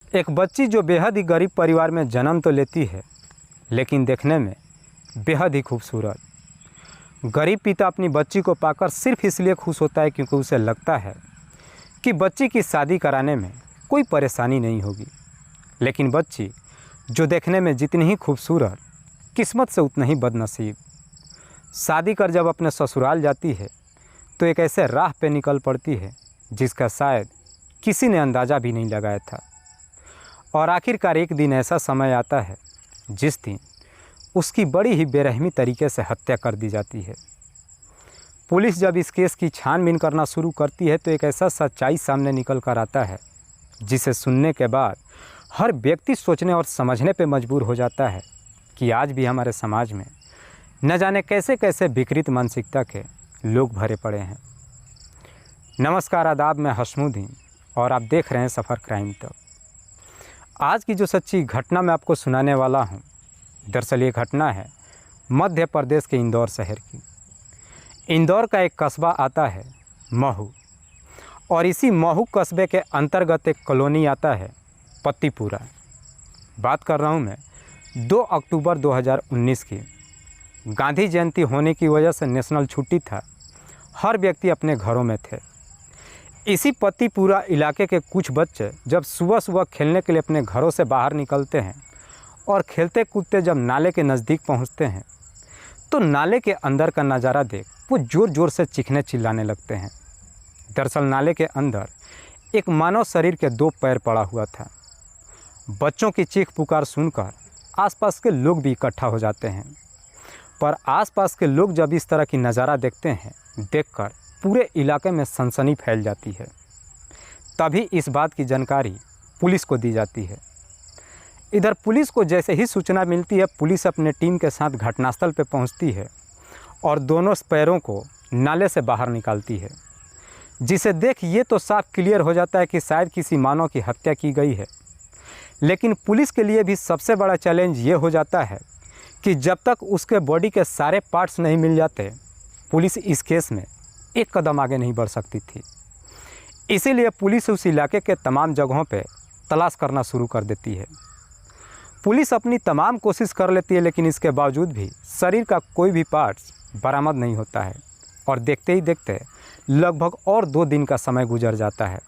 एक बच्ची जो बेहद ही गरीब परिवार में जन्म तो लेती है, लेकिन देखने में बेहद ही खूबसूरत। गरीब पिता अपनी बच्ची को पाकर सिर्फ इसलिए खुश होता है क्योंकि उसे लगता है कि बच्ची की शादी कराने में कोई परेशानी नहीं होगी। लेकिन बच्ची जो देखने में जितनी ही खूबसूरत, किस्मत से उतना ही बदनसीब। शादी कर जब अपने ससुराल जाती है तो एक ऐसे राह पे निकल पड़ती है जिसका शायद किसी ने अंदाज़ा भी नहीं लगाया था। और आखिरकार एक दिन ऐसा समय आता है जिस दिन उसकी बड़ी ही बेरहमी तरीके से हत्या कर दी जाती है। पुलिस जब इस केस की छानबीन करना शुरू करती है तो एक ऐसा सच्चाई सामने निकल कर आता है जिसे सुनने के बाद हर व्यक्ति सोचने और समझने पे मजबूर हो जाता है कि आज भी हमारे समाज में न जाने कैसे कैसे विकृत मानसिकता के लोग भरे पड़े हैं। नमस्कार, आदाब, मैं हशमुद्दीन और आप देख रहे हैं सफ़र क्राइम तक। आज की जो सच्ची घटना मैं आपको सुनाने वाला हूं, दरअसल ये घटना है मध्य प्रदेश के इंदौर शहर की। इंदौर का एक कस्बा आता है महू, और इसी महू कस्बे के अंतर्गत एक कॉलोनी आता है पत्तीपुरा। बात कर रहा हूं मैं 2 अक्टूबर 2019 की। गांधी जयंती होने की वजह से नेशनल छुट्टी था, हर व्यक्ति अपने घरों में थे। इसी पत्तीपुरा इलाके के कुछ बच्चे जब सुबह सुबह खेलने के लिए अपने घरों से बाहर निकलते हैं और खेलते कूदते जब नाले के नज़दीक पहुंचते हैं तो नाले के अंदर का नज़ारा देख वो ज़ोर ज़ोर से चीखने चिल्लाने लगते हैं। दरअसल नाले के अंदर एक मानव शरीर के 2 पैर पड़ा हुआ था। बच्चों की चीख पुकार सुनकर आसपास के लोग भी इकट्ठा हो जाते हैं, पर आसपास के लोग जब इस तरह की नज़ारा देखते हैं, देखकर पूरे इलाके में सनसनी फैल जाती है। तभी इस बात की जानकारी पुलिस को दी जाती है। इधर पुलिस को जैसे ही सूचना मिलती है, पुलिस अपने टीम के साथ घटनास्थल पर पहुंचती है और दोनों पैरों को नाले से बाहर निकालती है, जिसे देख ये तो साफ क्लियर हो जाता है कि शायद किसी मानव की हत्या की गई है। लेकिन पुलिस के लिए भी सबसे बड़ा चैलेंज ये हो जाता है कि जब तक उसके बॉडी के सारे पार्ट्स नहीं मिल जाते, पुलिस इस केस में एक कदम आगे नहीं बढ़ सकती थी। इसीलिए पुलिस उस इलाके के तमाम जगहों पे तलाश करना शुरू कर देती है। पुलिस अपनी तमाम कोशिश कर लेती है, लेकिन इसके बावजूद भी शरीर का कोई भी पार्ट्स बरामद नहीं होता है। और देखते ही देखते लगभग और 2 दिन का समय गुजर जाता है।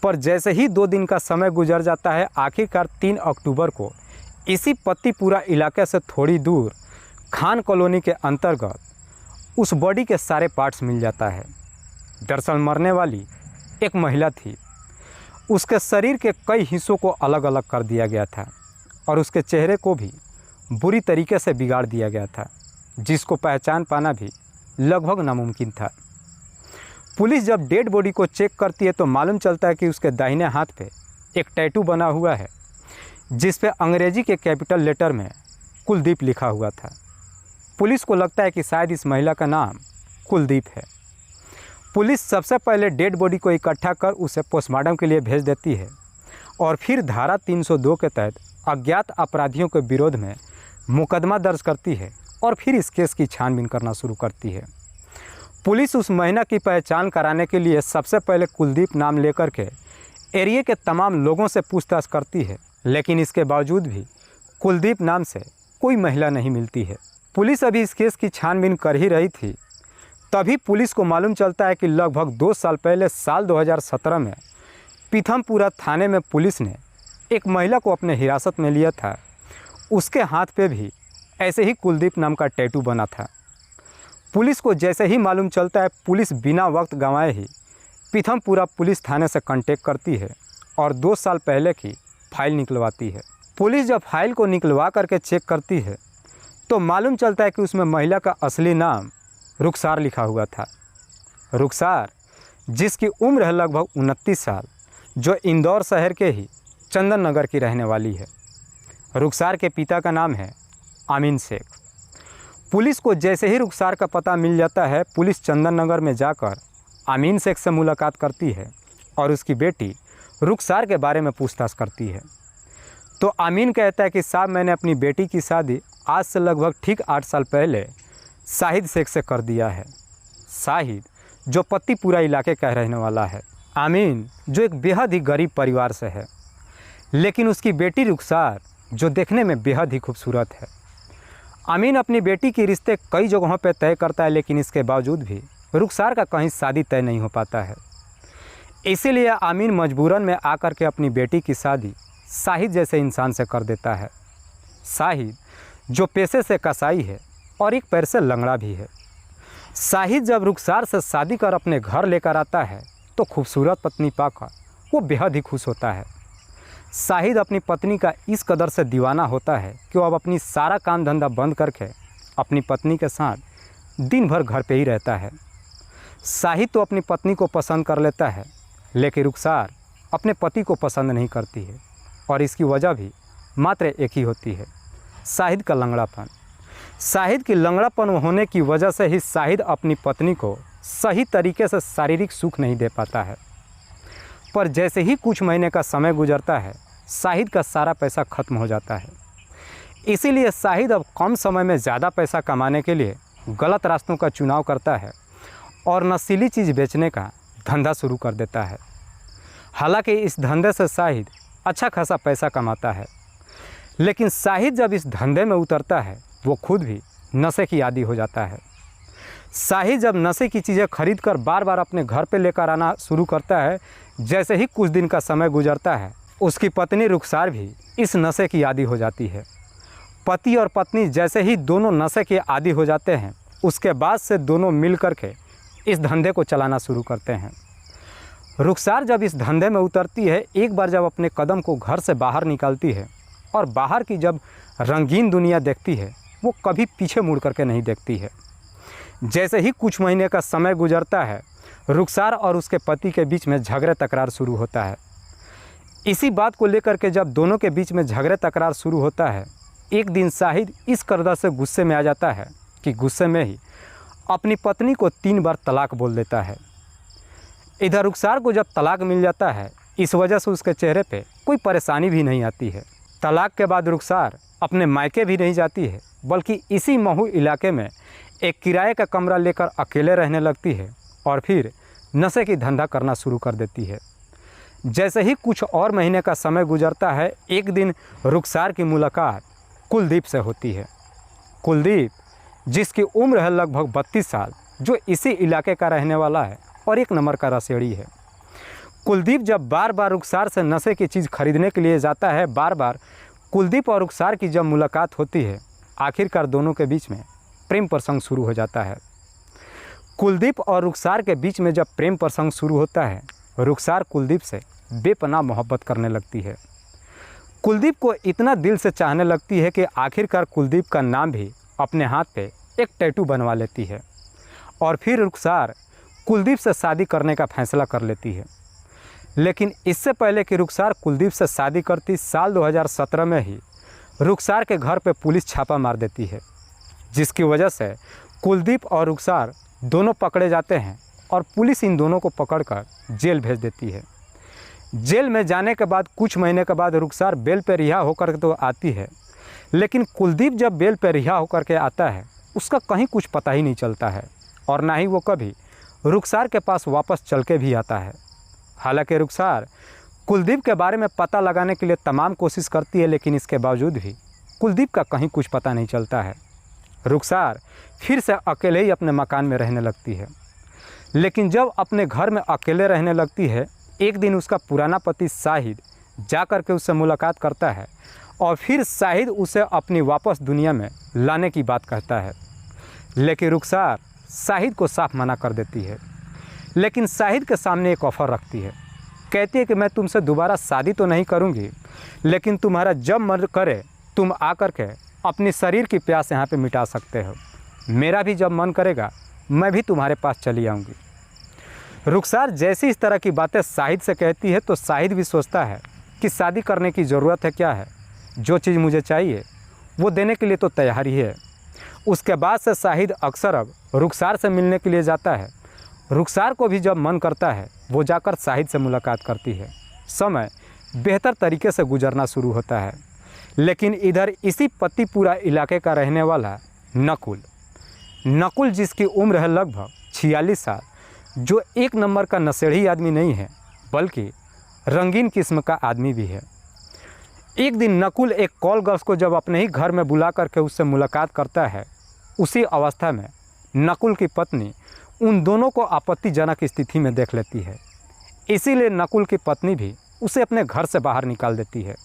पर जैसे ही 2 दिन का समय गुजर जाता है, आखिरकार 3 अक्टूबर को इसी पत्तीपुरा इलाके से थोड़ी दूर खान कॉलोनी के अंतर्गत उस बॉडी के सारे पार्ट्स मिल जाता है। दरअसल मरने वाली एक महिला थी। उसके शरीर के कई हिस्सों को अलग अलग कर दिया गया था और उसके चेहरे को भी बुरी तरीके से बिगाड़ दिया गया था, जिसको पहचान पाना भी लगभग नामुमकिन था। पुलिस जब डेड बॉडी को चेक करती है तो मालूम चलता है कि उसके दाहिने हाथ पे एक टैटू बना हुआ है, जिस पे अंग्रेजी के कैपिटल लेटर में कुलदीप लिखा हुआ था। पुलिस को लगता है कि शायद इस महिला का नाम कुलदीप है। पुलिस सबसे पहले डेड बॉडी को इकट्ठा कर उसे पोस्टमार्टम के लिए भेज देती है और फिर धारा 302 के तहत अज्ञात अपराधियों के विरोध में मुकदमा दर्ज करती है और फिर इस केस की छानबीन करना शुरू करती है। पुलिस उस महिला की पहचान कराने के लिए सबसे पहले कुलदीप नाम लेकर के एरिया के तमाम लोगों से पूछताछ करती है, लेकिन इसके बावजूद भी कुलदीप नाम से कोई महिला नहीं मिलती है। पुलिस अभी इस केस की छानबीन कर ही रही थी, तभी पुलिस को मालूम चलता है कि लगभग 2 साल पहले साल 2017 में पीथमपुरा थाने में पुलिस ने एक महिला को अपने हिरासत में लिया था। उसके हाथ पे भी ऐसे ही कुलदीप नाम का टैटू बना था। पुलिस को जैसे ही मालूम चलता है, पुलिस बिना वक्त गंवाए ही पीथमपुरा पुलिस थाने से कांटेक्ट करती है और 2 साल पहले की फाइल निकलवाती है। पुलिस जब फाइल को निकलवा करके चेक करती है तो मालूम चलता है कि उसमें महिला का असली नाम रुखसार लिखा हुआ था। रुखसार, जिसकी उम्र है लगभग 29 साल, जो इंदौर शहर के ही चंदन नगर की रहने वाली है। रुखसार के पिता का नाम है आमीन शेख। पुलिस को जैसे ही रुखसार का पता मिल जाता है, पुलिस चंदन नगर में जाकर आमीन शेख से मुलाकात करती है और उसकी बेटी रुखसार के बारे में पूछताछ करती है। तो आमीन कहता है कि साहब, मैंने अपनी बेटी की शादी आज से लगभग ठीक 8 साल पहले शाहिद शेख से कर दिया है। शाहिद जो पत्तीपुरा इलाके का रहने वाला है। आमीन जो एक बेहद ही गरीब परिवार से है, लेकिन उसकी बेटी रुखसार जो देखने में बेहद ही खूबसूरत है। अमीन अपनी बेटी के रिश्ते कई जगहों पर तय करता है, लेकिन इसके बावजूद भी रुखसार का कहीं शादी तय नहीं हो पाता है। इसीलिए अमीन मजबूरन में आकर के अपनी बेटी की शादी शाहिद जैसे इंसान से कर देता है। शाहिद जो पेशे से कसाई है और एक पैर से लंगड़ा भी है। शाहिद जब रुखसार से शादी कर अपने घर लेकर आता है तो खूबसूरत पत्नी पाकर वो बेहद ही खुश होता है। शाहिद अपनी पत्नी का इस कदर से दीवाना होता है कि वो अब अपनी सारा काम धंधा बंद करके अपनी पत्नी के साथ दिन भर घर पे ही रहता है। शाहिद तो अपनी पत्नी को पसंद कर लेता है, लेकिन रुखसार अपने पति को पसंद नहीं करती है, और इसकी वजह भी मात्र एक ही होती है, शाहिद का लंगड़ापन। शाहिद की लंगड़ापन होने की वजह से ही शाहिद अपनी पत्नी को सही तरीके से शारीरिक सुख नहीं दे पाता है। पर जैसे ही कुछ महीने का समय गुजरता है, शाहिद का सारा पैसा खत्म हो जाता है। इसीलिए शाहिद अब कम समय में ज़्यादा पैसा कमाने के लिए गलत रास्तों का चुनाव करता है और नशीली चीज़ बेचने का धंधा शुरू कर देता है। हालांकि इस धंधे से शाहिद अच्छा खासा पैसा कमाता है, लेकिन शाहिद जब इस धंधे में उतरता है वो खुद भी नशे की आदी हो जाता है। शाहिद जब नशे की चीज़ें खरीद कर बार बार अपने घर पे लेकर आना शुरू करता है, जैसे ही कुछ दिन का समय गुजरता है उसकी पत्नी रुखसार भी इस नशे की आदी हो जाती है। पति और पत्नी जैसे ही दोनों नशे के आदी हो जाते हैं, उसके बाद से दोनों मिल कर के इस धंधे को चलाना शुरू करते हैं। रुखसार जब इस धंधे में उतरती है, एक बार जब अपने कदम को घर से बाहर निकालती है और बाहर की जब रंगीन दुनिया देखती है, वो कभी पीछे मुड़ करके नहीं देखती है। जैसे ही कुछ महीने का समय गुजरता है, रुखसार और उसके पति के बीच में झगड़े तकरार शुरू होता है। इसी बात को लेकर के जब दोनों के बीच में झगड़े तकरार शुरू होता है, एक दिन शाहिद इस कदर से गुस्से में आ जाता है कि गुस्से में ही अपनी पत्नी को 3 बार तलाक बोल देता है। इधर रुखसार को जब तलाक मिल जाता है, इस वजह से उसके चेहरे पे कोई परेशानी भी नहीं आती है। तलाक के बाद रुखसार अपने मायके भी नहीं जाती है, बल्कि इसी महू इलाके में एक किराए का कमरा लेकर अकेले रहने लगती है और फिर नशे की धंधा करना शुरू कर देती है। जैसे ही कुछ और महीने का समय गुजरता है, एक दिन रुखसार की मुलाकात कुलदीप से होती है। कुलदीप जिसकी उम्र है लगभग 32 साल, जो इसी इलाके का रहने वाला है और एक नंबर का रसेड़ी है। कुलदीप जब बार बार रुखसार से नशे की चीज़ खरीदने के लिए जाता है, बार बार कुलदीप और रुखसार की जब मुलाकात होती है, आखिरकार दोनों के बीच में प्रेम प्रसंग शुरू हो जाता है। कुलदीप और रुखसार के बीच में जब प्रेम प्रसंग शुरू होता है, रुखसार कुलदीप से बेपनाह मोहब्बत करने लगती है। कुलदीप को इतना दिल से चाहने लगती है कि आखिरकार कुलदीप का नाम भी अपने हाथ पे एक टैटू बनवा लेती है और फिर रुखसार कुलदीप से शादी करने का फैसला कर लेती है। लेकिन इससे पहले कि रुखसार कुलदीप से शादी करती, साल 2017 में ही रुखसार के घर पे पुलिस छापा मार देती है, जिसकी वजह से कुलदीप और रुखसार दोनों पकड़े जाते हैं और पुलिस इन दोनों को पकड़कर जेल भेज देती है। जेल में जाने के बाद कुछ महीने के बाद रुखसार बेल पर रिहा होकर तो आती है, लेकिन कुलदीप जब बेल पर रिहा होकर के आता है, उसका कहीं कुछ पता ही नहीं चलता है और ना ही वो कभी रुखसार के पास वापस चल के भी आता है। हालांकि रुखसार कुलदीप के बारे में पता लगाने के लिए तमाम कोशिश करती है, लेकिन इसके बावजूद भी कुलदीप का कहीं कुछ पता नहीं चलता है। रुखसार फिर से अकेले ही अपने मकान में रहने लगती है। लेकिन जब अपने घर में अकेले रहने लगती है, एक दिन उसका पुराना पति शाहिद जा कर के उससे मुलाकात करता है और फिर शाहिद उसे अपनी वापस दुनिया में लाने की बात कहता है। लेकिन रुखसार शाहिद को साफ मना कर देती है, लेकिन शाहिद के सामने एक ऑफ़र रखती है। कहती है कि मैं तुमसे दोबारा शादी तो नहीं करूँगी, लेकिन तुम्हारा जब मन करे तुम आकर के अपने शरीर की प्यास यहाँ पे मिटा सकते हो। मेरा भी जब मन करेगा मैं भी तुम्हारे पास चली आऊँगी। रुखसार जैसी इस तरह की बातें शाहिद से कहती है तो शाहिद भी सोचता है कि शादी करने की ज़रूरत है क्या है, जो चीज़ मुझे चाहिए वो देने के लिए तो तैयार ही है। उसके बाद से शाहिद अक्सर अब रुखसार से मिलने के लिए जाता है। रुखसार को भी जब मन करता है वो जाकर शाहिद से मुलाकात करती है। समय बेहतर तरीके से गुजरना शुरू होता है। लेकिन इधर इसी पत्तीपुरा इलाके का रहने वाला नकुल जिसकी उम्र है लगभग 46 साल, जो एक नंबर का नशेड़ी आदमी नहीं है बल्कि रंगीन किस्म का आदमी भी है। एक दिन नकुल एक कॉल गर्ल्स को जब अपने ही घर में बुला करके उससे मुलाकात करता है, उसी अवस्था में नकुल की पत्नी उन दोनों को आपत्तिजनक स्थिति में देख लेती है। इसीलिए नकुल की पत्नी भी उसे अपने घर से बाहर निकाल देती है।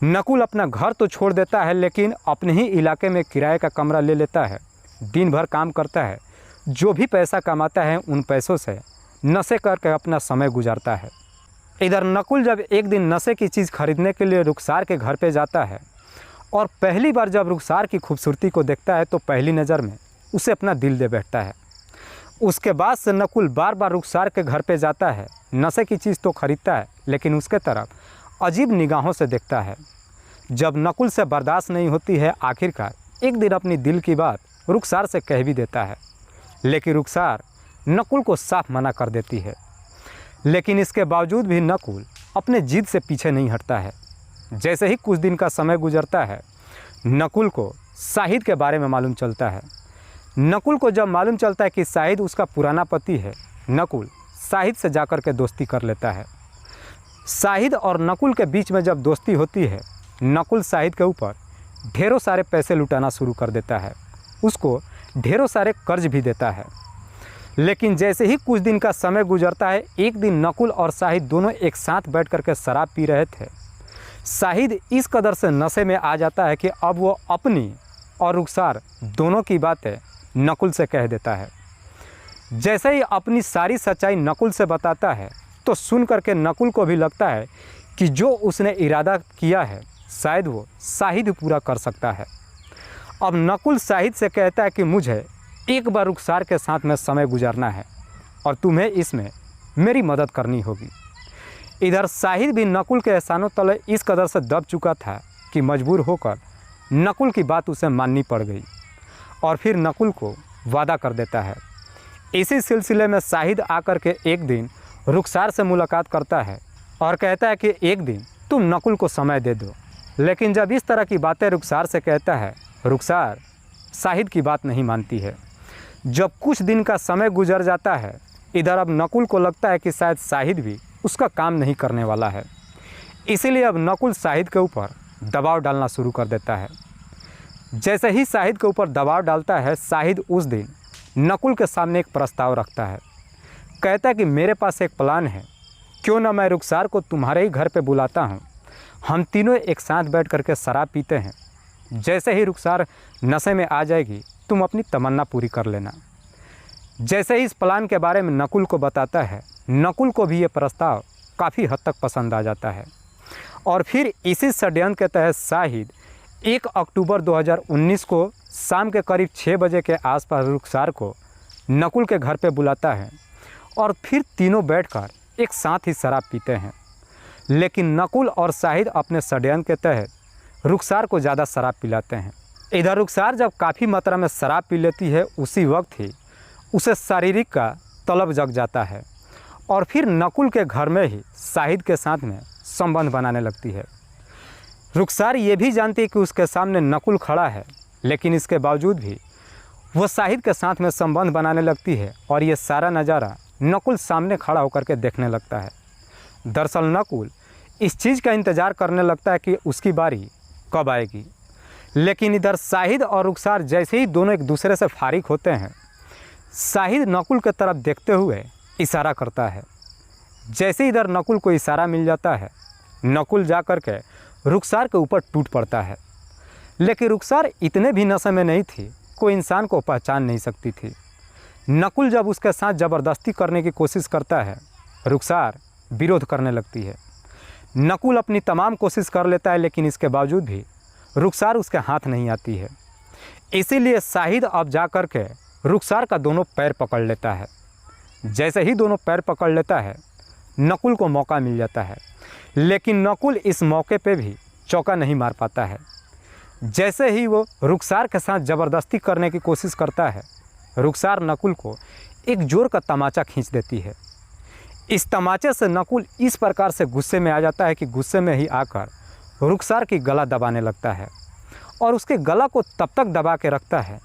नकुल अपना घर तो छोड़ देता है, लेकिन अपने ही इलाके में किराए का कमरा ले लेता है। दिन भर काम करता है, जो भी पैसा कमाता है उन पैसों से नशे करके अपना समय गुजारता है। इधर नकुल जब एक दिन नशे की चीज़ खरीदने के लिए रुखसार के घर पे जाता है और पहली बार जब रुखसार की खूबसूरती को देखता है तो पहली नज़र में उसे अपना दिल दे बैठता है। उसके बाद से नकुल बार बार रुखसार के घर पे जाता है, नशे की चीज़ तो खरीदता है लेकिन उसके तरफ अजीब निगाहों से देखता है। जब नकुल से बर्दाश्त नहीं होती है, आखिरकार एक दिन अपनी दिल की बात रुखसार से कह भी देता है, लेकिन रुखसार नकुल को साफ मना कर देती है। लेकिन इसके बावजूद भी नकुल अपने जिद से पीछे नहीं हटता है। जैसे ही कुछ दिन का समय गुजरता है, नकुल को शाहिद के बारे में मालूम चलता है। नकुल को जब मालूम चलता है कि शाहिद उसका पुराना पति है, नकुल शाहिद से जाकर के दोस्ती कर लेता है। शाहिद और नकुल के बीच में जब दोस्ती होती है, नकुल शाहिद के ऊपर ढेरों सारे पैसे लुटाना शुरू कर देता है, उसको ढेरों सारे कर्ज भी देता है। लेकिन जैसे ही कुछ दिन का समय गुजरता है, एक दिन नकुल और शाहिद दोनों एक साथ बैठ कर के शराब पी रहे थे। शाहिद इस कदर से नशे में आ जाता है कि अब वो अपनी और रुखसार दोनों की बातें नकुल से कह देता है। जैसे ही अपनी सारी सच्चाई नकुल से बताता है तो सुन करके नकुल को भी लगता है कि जो उसने इरादा किया है शायद वो शाहिद पूरा कर सकता है। अब नकुल शाहिद से कहता है कि मुझे एक बार रुखसार के साथ में समय गुजारना है और तुम्हें इसमें मेरी मदद करनी होगी। इधर शाहिद भी नकुल के एहसानों तले इस कदर से दब चुका था कि मजबूर होकर नकुल की बात उसे माननी पड़ गई और फिर नकुल को वादा कर देता है। इसी सिलसिले में शाहिद आकर के एक दिन रुखसार से मुलाकात करता है और कहता है कि एक दिन तुम नकुल को समय दे दो। लेकिन जब इस तरह की बातें रुखसार से कहता है, रुखसार शाहिद की बात नहीं मानती है। जब कुछ दिन का समय गुजर जाता है, इधर अब नकुल को लगता है कि शायद शाहिद भी उसका काम नहीं करने वाला है। इसीलिए अब नकुल शाहिद के ऊपर दबाव डालना शुरू कर देता है। जैसे ही शाहिद के ऊपर दबाव डालता है, शाहिद उस दिन नकुल के सामने एक प्रस्ताव रखता है। कहता है कि मेरे पास एक प्लान है, क्यों ना मैं रुखसार को तुम्हारे ही घर पे बुलाता हूँ, हम तीनों एक साथ बैठ करके शराब पीते हैं। जैसे ही रुखसार नशे में आ जाएगी, तुम अपनी तमन्ना पूरी कर लेना। जैसे ही इस प्लान के बारे में नकुल को बताता है, नकुल को भी ये प्रस्ताव काफ़ी हद तक पसंद आ जाता है। और फिर इसी षड्यंत्र के तहत शाहिद 1 अक्टूबर 2019 को शाम के करीब 6 बजे के आसपास रुखसार को नकुल के घर पे बुलाता है और फिर तीनों बैठकर एक साथ ही शराब पीते हैं। लेकिन नकुल और शाहिद अपने षड्यंत्र के तहत रुखसार को ज़्यादा शराब पिलाते हैं। इधर रुखसार जब काफ़ी मात्रा में शराब पी लेती है, उसी वक्त ही उसे शारीरिक का तलब जग जाता है और फिर नकुल के घर में ही शाहिद के साथ में संबंध बनाने लगती है। रुखसार ये भी जानती है कि उसके सामने नकुल खड़ा है, लेकिन इसके बावजूद भी वो शाहिद के साथ में संबंध बनाने लगती है और ये सारा नज़ारा नकुल सामने खड़ा होकर के देखने लगता है। दरअसल नकुल इस चीज़ का इंतज़ार करने लगता है कि उसकी बारी कब आएगी। लेकिन इधर शाहिद और रुखसार जैसे ही दोनों एक दूसरे से फारिग होते हैं, शाहिद नकुल की तरफ देखते हुए इशारा करता है। जैसे इधर नकुल को इशारा मिल जाता है, नकुल जा कर के रुखसार के ऊपर टूट पड़ता है। लेकिन रुखसार इतने भी नशे में नहीं थी, कोई इंसान को पहचान नहीं सकती थी। नकुल जब उसके साथ ज़बरदस्ती करने की कोशिश करता है, रुखसार विरोध करने लगती है। नकुल अपनी तमाम कोशिश कर लेता है, लेकिन इसके बावजूद भी रुखसार उसके हाथ नहीं आती है। इसीलिए शाहिद अब जा कर के रुखसार का दोनों पैर पकड़ लेता है। जैसे ही दोनों पैर पकड़ लेता है, नकुल को मौका मिल जाता है, लेकिन नकुल इस मौके पे भी चौका नहीं मार पाता है। जैसे ही वो रुखसार के साथ ज़बरदस्ती करने की कोशिश करता है, रुखसार नकुल को एक जोर का तमाचा खींच देती है। इस तमाचे से नकुल इस प्रकार से गुस्से में आ जाता है कि गुस्से में ही आकर रुखसार की गला दबाने लगता है और उसके गला को तब तक दबा के रखता है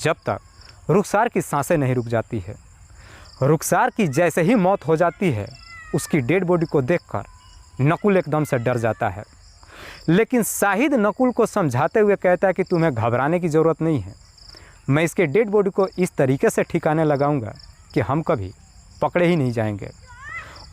जब तक रुखसार की सांसें नहीं रुक जाती है। रुखसार की जैसे ही मौत हो जाती है, उसकी डेड बॉडी को देखकर नकुल एकदम से डर जाता है। लेकिन शाहिद नकुल को समझाते हुए कहता है कि तुम्हें घबराने की ज़रूरत नहीं है, मैं इसके डेड बॉडी को इस तरीके से ठिकाने लगाऊंगा कि हम कभी पकड़े ही नहीं जाएंगे।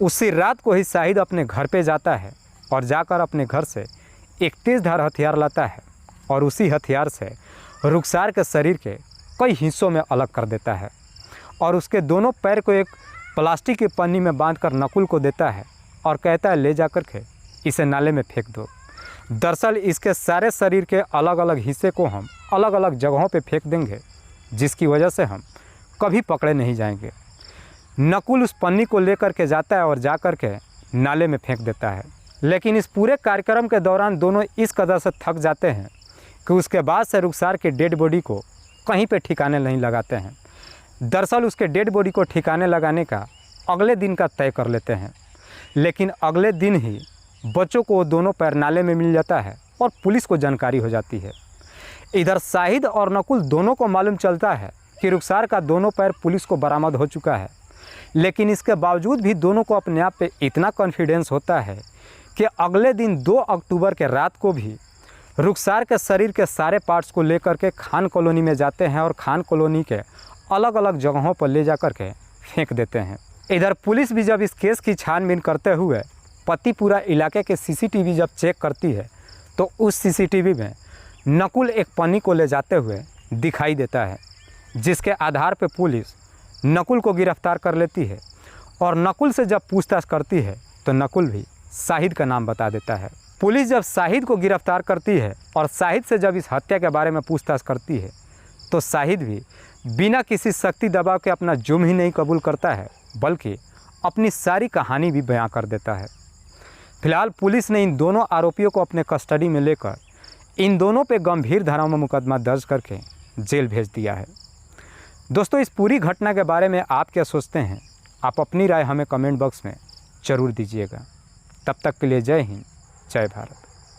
उसी रात को ही शाहिद अपने घर पे जाता है और जाकर अपने घर से एक तेज़धार हथियार लाता है और उसी हथियार से रुखसार के शरीर के कई हिस्सों में अलग कर देता है और उसके दोनों पैर को एक प्लास्टिक की पन्नी में बांधकर नकुल को देता है और कहता है ले जाकर के इसे नाले में फेंक दो। दरअसल इसके सारे शरीर के अलग अलग हिस्से को हम अलग अलग जगहों पे फेंक देंगे, जिसकी वजह से हम कभी पकड़े नहीं जाएंगे। नकुल उस पन्नी को लेकर के जाता है और जाकर के नाले में फेंक देता है। लेकिन इस पूरे कार्यक्रम के दौरान दोनों इस कदर से थक जाते हैं कि उसके बाद से रुखसार के डेड बॉडी को कहीं पे ठिकाने नहीं लगाते हैं। दरअसल उसके डेड बॉडी को ठिकाने लगाने का अगले दिन का तय कर लेते हैं, लेकिन अगले दिन ही बच्चों को वो दोनों पैर नाले में मिल जाता है और पुलिस को जानकारी हो जाती है। इधर शाहिद और नकुल दोनों को मालूम चलता है कि रुखसार का दोनों पैर पुलिस को बरामद हो चुका है, लेकिन इसके बावजूद भी दोनों को अपने आप पे इतना कॉन्फिडेंस होता है कि अगले दिन 2 अक्टूबर के रात को भी रुखसार के शरीर के सारे पार्ट्स को लेकर के खान कॉलोनी में जाते हैं और खान कॉलोनी के अलग अलग जगहों पर ले जाकर के फेंक देते हैं। इधर पुलिस भी जब इस केस की छानबीन करते हुए पतिपुरा इलाके के सीसीटीवी जब चेक करती है तो उस सीसीटीवी में नकुल एक पन्नी को ले जाते हुए दिखाई देता है, जिसके आधार पर पुलिस नकुल को गिरफ्तार कर लेती है और नकुल से जब पूछताछ करती है तो नकुल भी शाहिद का नाम बता देता है। पुलिस जब शाहिद को गिरफ्तार करती है और शाहिद से जब इस हत्या के बारे में पूछताछ करती है तो शाहिद भी बिना किसी सख्ती दबाव के अपना जुर्म ही नहीं कबूल करता है, बल्कि अपनी सारी कहानी भी बयां कर देता है। फिलहाल पुलिस ने इन दोनों आरोपियों को अपने कस्टडी में लेकर इन दोनों पे गंभीर धाराओं में मुकदमा दर्ज करके जेल भेज दिया है। दोस्तों, इस पूरी घटना के बारे में आप क्या सोचते हैं? आप अपनी राय हमें कमेंट बॉक्स में ज़रूर दीजिएगा। तब तक के लिए जय हिंद, जय भारत।